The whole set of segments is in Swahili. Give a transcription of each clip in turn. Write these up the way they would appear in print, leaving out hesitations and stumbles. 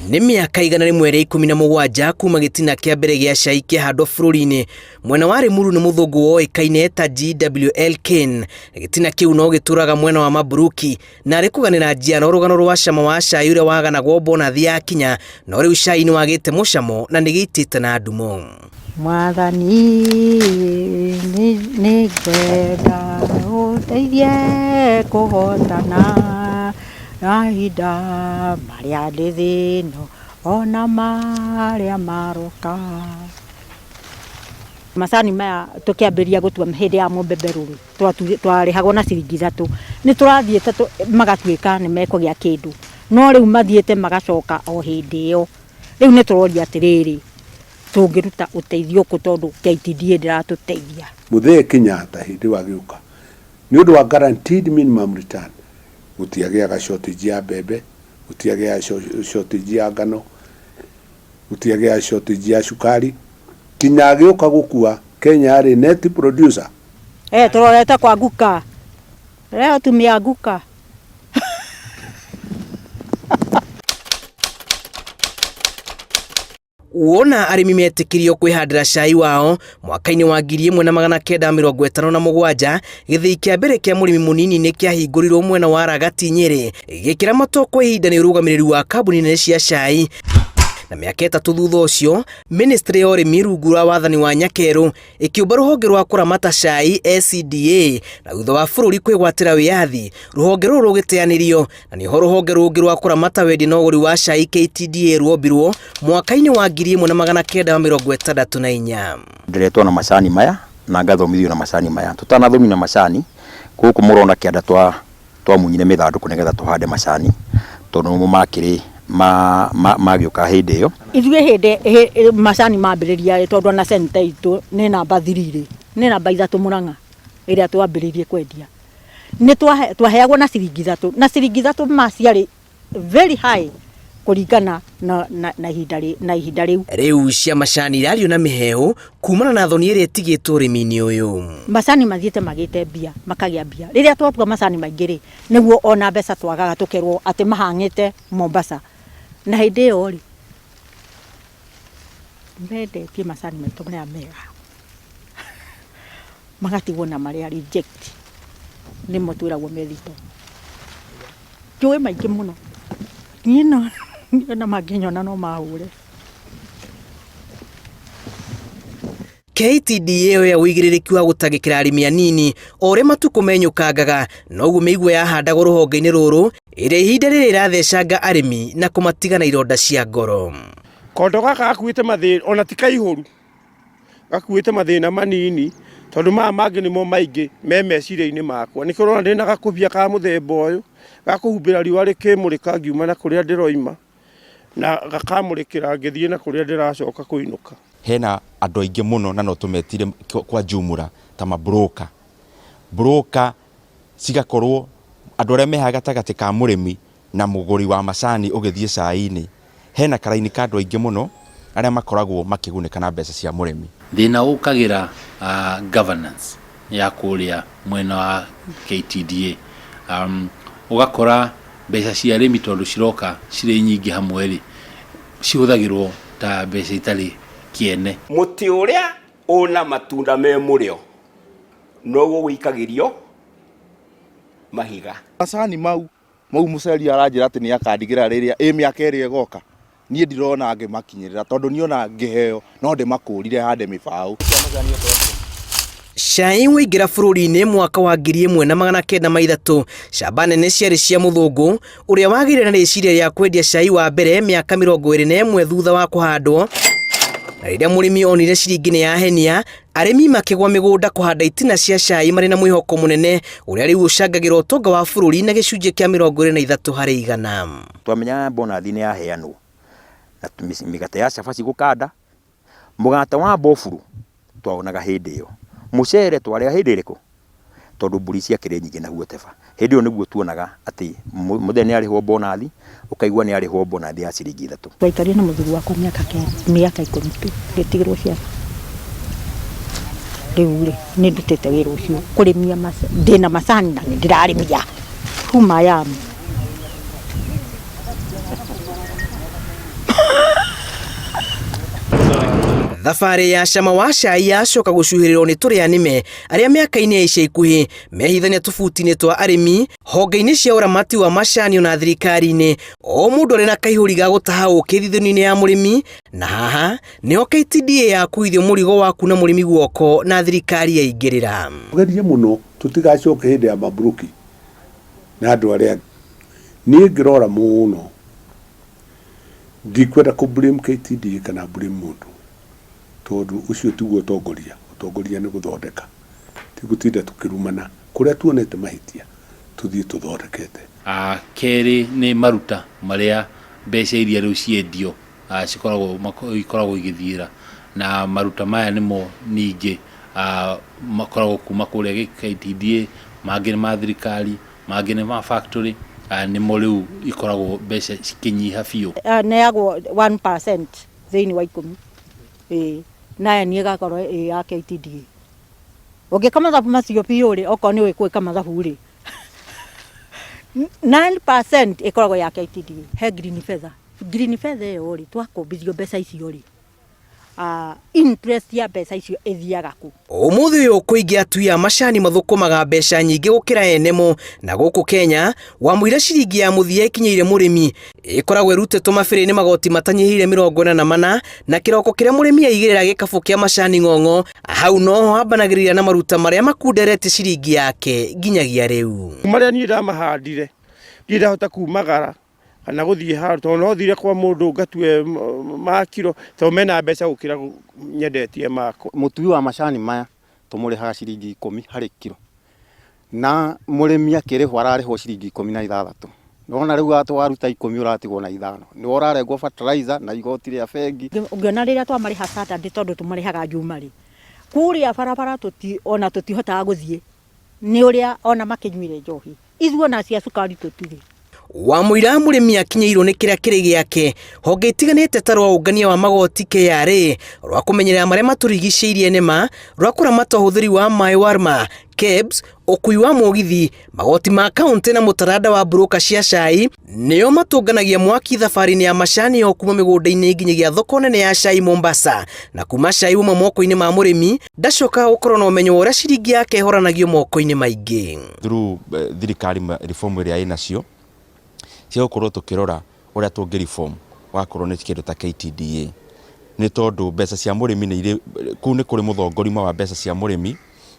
Nĩ mĩaka 117 kuma gĩtina kĩa mbere gĩa cai kĩahandwo bũrũri-inĩ. Mwena wa Lĩmuru nĩ mũthũngũ woĩkaine ta GWL Cane. Gĩtina kĩu no gĩtũraga mwena wa Maburuki na arĩ kũganĩra njiaro rũgano rwa cama wa cai ũrĩa waganagwo bonathi yakinya, no rĩu cai nĩ wagĩte mũcamo na nĩ gĩitĩte na ndumo. Mwathani nĩ ngwenda ũteithie kũhotana Aida Maria Lezino ona Maria Maroka. Macani maya tukiambiria gutua hĩndĩ ya mũmbeberũrũ twarĩhagwo na ciringi 3. Nĩ tũrathiĩte magatuĩka nĩ mekũgĩa kĩndũ, no rĩu mathiĩte magacoka o hĩndĩ ĩyo. Rĩu nĩ tũroria atĩrĩrĩ, tũngĩruta ũteithio kũ tondũ KTDA ndĩratũteithia. Mũthee Kenyatta hĩndĩ wa gĩũka nĩ ũndũ wa guaranteed minimum return, gũtiagĩaga shortage ya mbembe, gũtiagĩaga shortage ya ngano, gũtiagĩaga shortage ya cukari. Kinya agĩũka gũkua Kenya arĩ net producer. Tũrorete kwa nguka. Leo tumia nguka. Wona arĩmi metĩkĩrio kwĩhandĩra cai wao mwaka-inĩ wa 1957, gĩthĩi kĩa mbere kĩa mũrĩmi mũnini nĩ kĩahingũrirwo mwena wa Ragati Nyeri, gĩkĩra matoko ihinda nĩ ũrũgamĩrĩri wa kambuni nene cia cai. Na mĩaka 3 thutha ũcio, ministry ya ũrĩmi rungu rwa wathani wa Nyakeru ĩkĩũmba rũhonge rwa kũramata cai SCDA, na thutha wa bũrũri kwĩgwatĩra wĩyathi, rũhonge rũrũ rũgĩteanĩrio na nĩho rũhonge rũngĩ rwa kũramata wendi na ũgũri wa cai KTDA rwombirwo mwaka-inĩ wa 1964. Ndiretwo na macani maya na ngathomithio na macani maya. Tutanathomithio na macani gũkũ mũrona kĩanda twamunyire mĩthandũkũ nĩgetha tũhande macani tondũ nĩmo makĩrĩ magĩũka hĩndĩ ĩyo. Ithuĩ hĩndĩ macani mambĩrĩria tondũ na center itũ nĩ namba 3, nĩ namba 3 Mũrang'a ĩrĩa twambĩrĩirie kwendia. Nĩ twaheagwo na ciringi 3, na ciringi 3 maciarĩ very high kũringana na ihinda rĩu. Rĩu cia macani irario na mĩheo kumana na thoni ĩrĩa ĩtigĩtwo ũrĩmi-inĩ ũyũ. Macani mathiĩte magĩte mbia, makagĩa mbia. Rĩrĩa twatua macani maingĩ-rĩ, nĩguo ona mbeca twagaga tũkerwo atĩ mahang'ĩte Mombasa. Na hĩndĩ ĩyo-rĩ, mendetie macani maitũ marĩa mega, magatigwo na marĩa reject, nĩmo twĩragwo methito. Njũĩ maingĩ mũno. Niĩ na mangĩnyona no mahũre. KTDA ya ũigĩrĩrĩki wa gũtagĩkĩra arĩmi anini o ũrĩa matukũ menyũkangaga, noguo mĩigua yahandagwo rũhonge-inĩ rũrũ ĩrĩa ihinda rĩrĩ irathecanga arĩmi na kũmatiga na ironda cia ngoro. Kondo gaka gakuĩte mathĩna, ona ti kaihũru, gakuĩte mathĩna manini tondũ maya mangĩ nĩmo maingĩ me meciria-inĩ makwa. Nĩ kũrona ndĩ na gakũbia ka mũthemba ũyũ gakũhumbĩra riũa rĩkĩmũrĩka ngiuma na kũrĩa ndĩroima na gakamũrĩkĩra ngĩthiĩ na kũrĩa ndĩracoka kũinũka. Hena andũ aingĩ mũno na no tũmetire kwa jumura ta mabroka. Broka cigakorwo andũ arĩa meha gatagatĩ ka mũrĩmi na mũgũri wa macani ũgĩthiĩ cai-inĩ. Hena karaini ka andũ aingĩ mũno arĩa makoragwo makĩgunĩka na mbeca cia mũrĩmi. Thĩna ũkagĩra governance ya kũrĩa mwena wa KTDA. Ũgakora mbeca cia arĩmi tondũ ciroka cirĩ nyingĩ hamwe-rĩ, cihũthagĩrwo ta mbeca itarĩ kĩene. Mũtĩ ũrĩa ũna matunda me mũrĩo noguo gũikagĩrio mahiga. Macani mau mũceri aranjĩra atĩ nĩ akandigĩra rĩrĩa mĩaka ĩrĩa ĩgoka. Niĩ ndirona ngĩmakinyĩrĩra tondũ niona ngĩheo no ndĩmakũrire hande mĩbaũ. Cai waingĩra bũrũri-inĩ mwaka wa 1903, camba nene ciarĩ cia mũthũngũ ũrĩa wagĩrĩire na rĩciria rĩa kwendia cai wa mbere mĩaka 21 thutha wa kũhandwo. Na rĩrĩa mũrĩmi onire ciringi nĩ yahenia, arĩmi makĩgwa mĩgũnda kũhanda itina cia cai marĩ na mwĩhoko mũnene ũrĩa rĩu ũcangagĩra ũtonga wa bũrũri na gĩcunjĩ kĩa 23%. Twamenya bonathi nĩ yaheanwo na mĩgate ya cabaci gũkanda, mũgate wa mbofuru twaonaga hĩndĩ ĩyo, mũcere twarĩa hĩndĩ ĩrĩkũ tondũ mbũri ciakĩrĩ nyingĩ na guoteba. Hĩndĩ ĩyo nĩguo tuonaga atĩ mũthee nĩ arĩhwo bonathi, ũkaigua nĩ arĩhwo bonathi ya ciringi 3. Twaikaria na mũthuri wakwa mĩaka 10 tu gĩtigĩrwo ciake. Rĩu-rĩ nĩ ndutĩte wĩra ũcio kũrĩmia ndĩna macani na ndĩrarĩmia huma yamu. thabarĩ ya cama wa cai yacoka gũcuhĩrĩrwo nĩ tũrĩa-nĩme arĩa mĩaka-inĩ ya ica ikuhĩ mehithania tũbuti-inĩ twa arĩmi, honge-inĩ cia ũramati wa macani na thirikari-inĩ, o mũndũ arĩ na kaihũri ga gũtaha ũkĩ thithino-inĩ ya mũrĩmi, na haha nĩho KTDA ya kuithio mũrigo waku na mũrĩmi guoko na thirikari yaingĩrĩra. Tugerie mũno tũtigacoke hĩndĩ ya mabruki na andũ arĩa angĩ. Niĩ ngĩrora mũno ndikwenda kũ blame KTDA kana blame mũndũ, tondũ ũcio tiguo ũtongoria. Ũtongoria nĩ gũthondeka, ti gũtinda tũkĩrumana. Kũrĩa tuonete mahĩtia tũthiĩ tũthondekete. Kerĩ nĩ maruta marĩa mbeca iria rĩu ciendio ikoragwo igĩthiĩra, na maruta maya nĩmo ningĩ makoragwo kuma kũrĩa KTDA, mangĩ nĩ ma thirikari, mangĩ nĩ ma factory, nĩmo rĩu ikoragwo mbeca cikĩnyiha biũ. Neagwo 1% thĩinĩ wa 10, nayo nĩ ĩgakorwo ya KTDA. Ũngĩka mathabu macio biũ rĩ, okorwo nĩ ũĩ gwĩka mathabu rĩ, 9% ĩkoragwo ya KTDA. He green feather ĩyo rĩ, twakombithio mbeca icio rĩ, interest ya mbeca icio ĩthiaga ku. Ũmũthĩ ũyũ kũingĩ atui a macani mathũkũmaga mbeca nyingĩ gũkĩra enemo, na gũkũ Kenya wamũira ciringi ya mũthia ĩkinyĩire mũrĩmi ĩkoragwo ĩrutĩtwo mabĩrĩ-inĩ magoti matanyihĩire 44, na kĩroko kĩrĩa mũrĩmi aigĩrĩra gĩkabũ kĩa macani ng'ong'o, hau noho hambanagĩrĩria na maruta marĩa makunderete ciringi yake nginyagia rĩu. Marĩa niĩ ndamahandire ndahota kumagara kana gũthiĩ handũ, tondũ no thire kwa mũndũ ngatue makiro, tondũ mena mbeca gũkĩra nyendetie makwa. Mũtui wa macani maya tũmũrĩhaga ciringi 10 harĩ kiro, na mũrĩmi akĩrĩhwo ararĩhwo ciringi 16. Nona rĩu waruta 10 ũratigwo na 5, nĩ ũrarengwo fertilizer na igoti rĩa bengi. Ũngĩona rĩrĩa twamarĩha Saturday, tondũ tũmarĩhaga Juma rĩ, kũrĩa barabara ona tũtihotaga gũthiĩ, nĩ ũrĩa ona makĩnyuire njohi, ithuĩ na cia cukari tũtirĩ. Wamũira mũrĩmi akinyĩirwo nĩ kĩrĩa kĩrĩ gĩake, honge itiganĩte ta rwa ũngania wa magoti KRA, rwa kũmenyerera marĩa matũrigicĩirie nema, rwa kũramata ũhũthĩri wa maĩ warma, KEBS, ũkui wa mũgithi, magoti ma kaunti na mũtaranda wa broka cia cai, nĩo matũnganagia mwaki thabarĩ-inĩ ya macani o kuma mĩgũnda-inĩ nginyagia thoko nene ya cai Mombasa, na kuma cai uma moko-inĩ ma mũrĩmi ndacokaga gũkorwo na ũmenyo wa ũrĩa ciringi yake ĩhoranagio moko-inĩ maingĩ. Through thirikari reform ĩrĩa ĩnacio cia gũkorwo tũkĩrora ũrĩa tũngĩ reform wakorwo nĩ kĩndũ ta KTDA, nĩ tondũ mbeca cia mũrĩmi nĩ irĩ kũu, nĩ kũrĩ mũthongorima wa mbeca cia mũrĩmi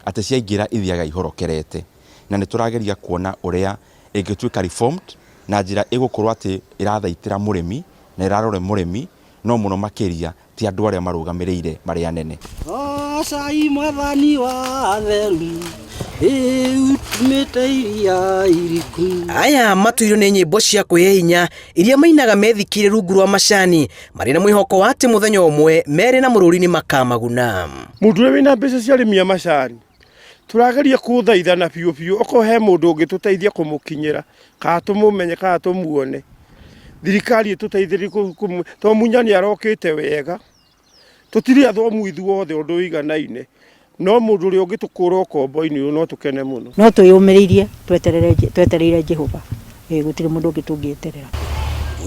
atĩ ciaingĩra ithiaga ihorokerete, na nĩ tũrageria kuona ũrĩa ĩngĩtuĩka reformed na njĩra ĩgũkorwo atĩ ĩrathaitĩra mũrĩmi na ĩrarore mũrĩmi, no mũno makĩria ti andũ arĩa marũgamĩrĩire marĩ anene. Cai mwathani wa theru aya matuirwo nĩ nyĩmbo cia kwĩhe hinya iria mainaga methikire rungu rwa macani, marĩ na mwĩhoko wa atĩ mũthenya ũmwe MeerĩNaMũrũri nĩ makamaguna. Mũndũ ũrĩa wĩna mbeca cia arĩmi a macani tũrageria kũthaithana biũ biũ, okorwo he mũndũ ũngĩtũteithia kũmũkinyĩra kana tũmũmenye kana tũmuone, thirikari ĩtũteithĩrie tondũ munyani arokĩte wega, tũtirĩ athomu ithuothe ũndũ ũiganaine, no mũndũ ũrĩa ũngĩtũkũra ũkombo-inĩ no tũkene mũno. No twĩyũmĩrĩirie twetereire Jehova, gũtirĩ mũndũ ũngĩ tũngĩeterera.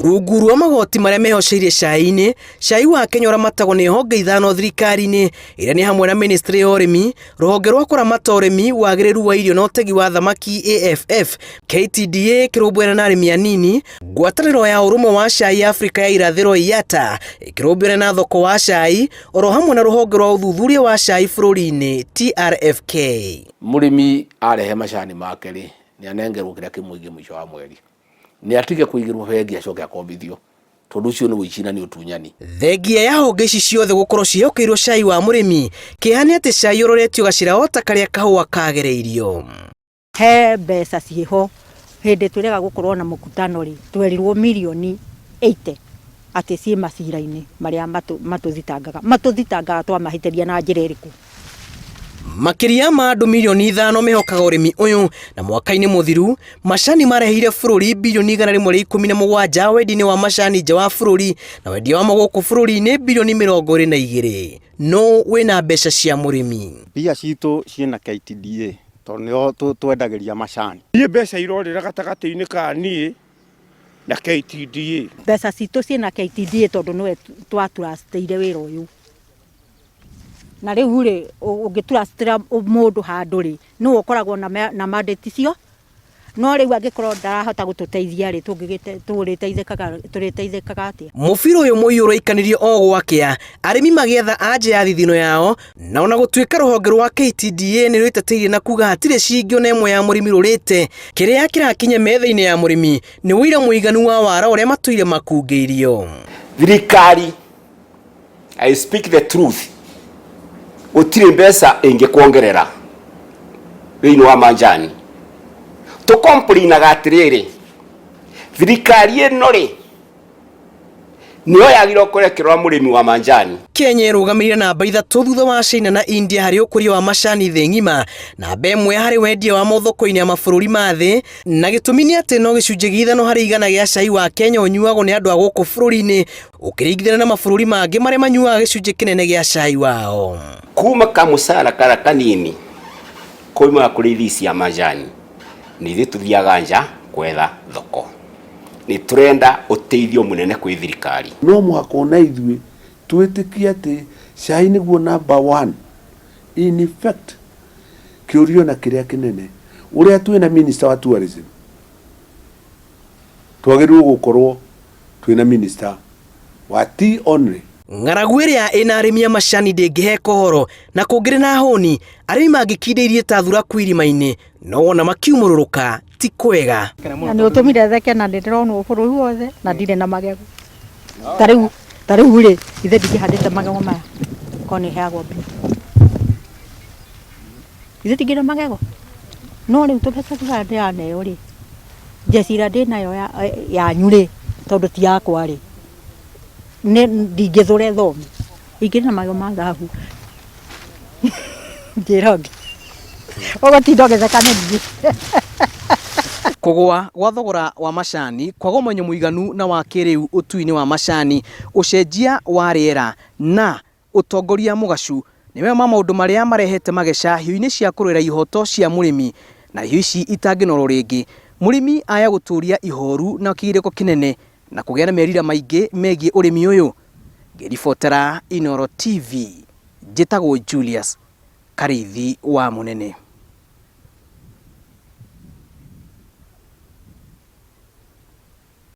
Rungu rwa magoti marĩa mehoceirie cai-inĩ, cai wa Kenya ũramatagwo nĩ honge 5 thirikari-inĩ, iria nĩ hamwe na ministry ya ũrĩmi, rũhonge rwa kũramata ũrĩmi, wagĩrĩru wa irio na ũtegi wa thamaki AFF, KTDA ĩkĩrũmbũyana na arĩmi anini, ngwatanĩro ya ũrũmwe wa cai Afrika ya irathĩro IATA ĩkĩrũmbũyana na thoko wa cai, oro hamwe na rũhonge rwa ũthuthuria wa cai bũrũri-inĩ TRFK. Mũrĩmi arehe macani make rĩ, nĩ anengerwo kĩrĩa kĩmũingĩ mũico wa mweri, nĩ atige kũigĩrwo bengi acoke akombithio, tondũ ũcio nĩ wĩici na nĩ ũtunyani. Thengia ya honge ici ciothe gũkorwo ciĩhokeirwo cai wa mũrĩmi, kĩeha nĩ atĩ cai ũroretio gacĩra o ta karĩa kahũa kagereirio. He mbeca ciĩho, hĩndĩ twĩrega gũkorwo na mũkutano rĩ, twerirwo mirioni 80 atĩ ciĩ macira-inĩ marĩa matũthitangaga twamahĩtĩria na njĩra ĩrĩkũ. Makĩria ma andũ milioni 5 mehokaga ũrĩmi ũyũ, na mwaka-inĩ mũthiru macani marehire bũrũri bilioni 117 wendi-inĩ wa macani nja wa bũrũri, na wendia wa gũkũ bũrũri-inĩ bilioni 22. No wĩna mbeca cia mũrĩmi. Mbia citũ ciĩna KTDA, tondũ nĩo twendagĩria macani. Niĩ mbeca irorĩra gatagatĩ-inĩ ka niĩ na KTDA. Mbeca citũ ciĩna KTDA tondũ nĩwe twaturacĩire wĩra ũyũ. na rĩu rĩ ũngĩturacitĩra mũndũ handũ rĩ nĩwe ũkoragwo na mandate icio no rĩu angĩkorwo ndarahota gũtũteithia rĩ tũrĩteithĩkaga atĩa. Mũbira ũyũ mũiyũro ũraikanĩrio o gwakĩa arĩmi magĩetha anja ya thithino yao na ona gũtuĩka rũhonge rwa KTDA nĩ rwĩtĩtĩirie na kuga hatirĩ cingio na ĩmwe ya mũrĩmi rũrĩte. Kĩrĩa kĩrakinya metha-inĩ ya mũrĩmi nĩ wĩira mũiganu wa wara ũrĩa matũire makungĩirio. Thirikari, I speak the truth, gũtirĩ mbeca ĩngĩkuongerera thĩinĩ wa manjani. Tũkomplainaga atĩrĩrĩ, thirikari ĩno rĩ nĩyo yagĩrĩirwo kũrekerera mũrĩmi wa manjani. Kenya ĩrũgamĩrĩire namba 3 thutha wa China na India harĩ ũkũria wa macani thĩ ng'ima, namba 1 harĩ wendia wa mathoko-inĩ ya mabũrũri ma thĩ, na gĩtũmi nĩ atĩ no gĩcunjĩ gĩa 5 harĩ 100 gĩa cai wa Kenya ũnyuagwo nĩ andũ a gũkũ bũrũri-inĩ ũkĩringithania na mabũrũri mangĩ marĩa manyuaga gĩcunjĩ kĩnene gĩa cai wao. Kuma kamũcara kara kanini koima kũrĩ ithi cia manjani nĩ ithuĩ tuthiaga nja kwetha thoko. Nĩ turenda ũteithio mũnene kwĩ thirikari. No mũhaka ona ithuĩ twĩtĩkie atĩ cai nĩguo number 1 in effect. Kĩũrio na kĩrĩa kĩnene ũrĩa twĩna minister wa tourism twagĩrĩirwo gũkorwo twĩna minister wa tea only. Ng'aragu ĩrĩa ĩna arĩmi a macani ndĩngĩhe kohoro na kũngĩrĩ na hũni arĩmi mangĩkindĩirie ta thuraku irima-inĩ no wona makiumũrũrũka ti kwega. Na nĩ ũtũmire theke na ndĩrona bũrũri wothe na ndirĩ na magego. Ta rĩu rĩ ithe ndingĩhandĩte magego maya ko nĩ heagwo mbia. Ithe ndingĩrĩ magego no rĩu tũbeca tũhande yaneo rĩ njecira ndĩnayo yanyu rĩ tondũ ti yakwa rĩ ndingĩthũre thomi ingĩrĩ na magego ma thahabu njĩronge ũgũtinda ũgĩtheka nĩ niĩ. Kũgũa gwa thogora wa macani kwaga ũmenyo mũiganu na wa kĩrĩu ũtui-inĩ wa macani, ũcenjia wa rĩera na ũtongoria mũgacu nĩwe maũndũ marĩa marehete mageca hiũ-inĩ cia kũrũĩra ihoto cia mũrĩmi, na hiũ ici itangĩnorwo rĩngĩ. Mũrĩmi aya gũtũria ihoru na kĩgirĩko kĩnene na kũgĩa na merira maingĩ megiĩ ũrĩmi ũyũ. Ngĩribotera Inooro TV, njĩtagwo Julius Karithi wa Mũnene.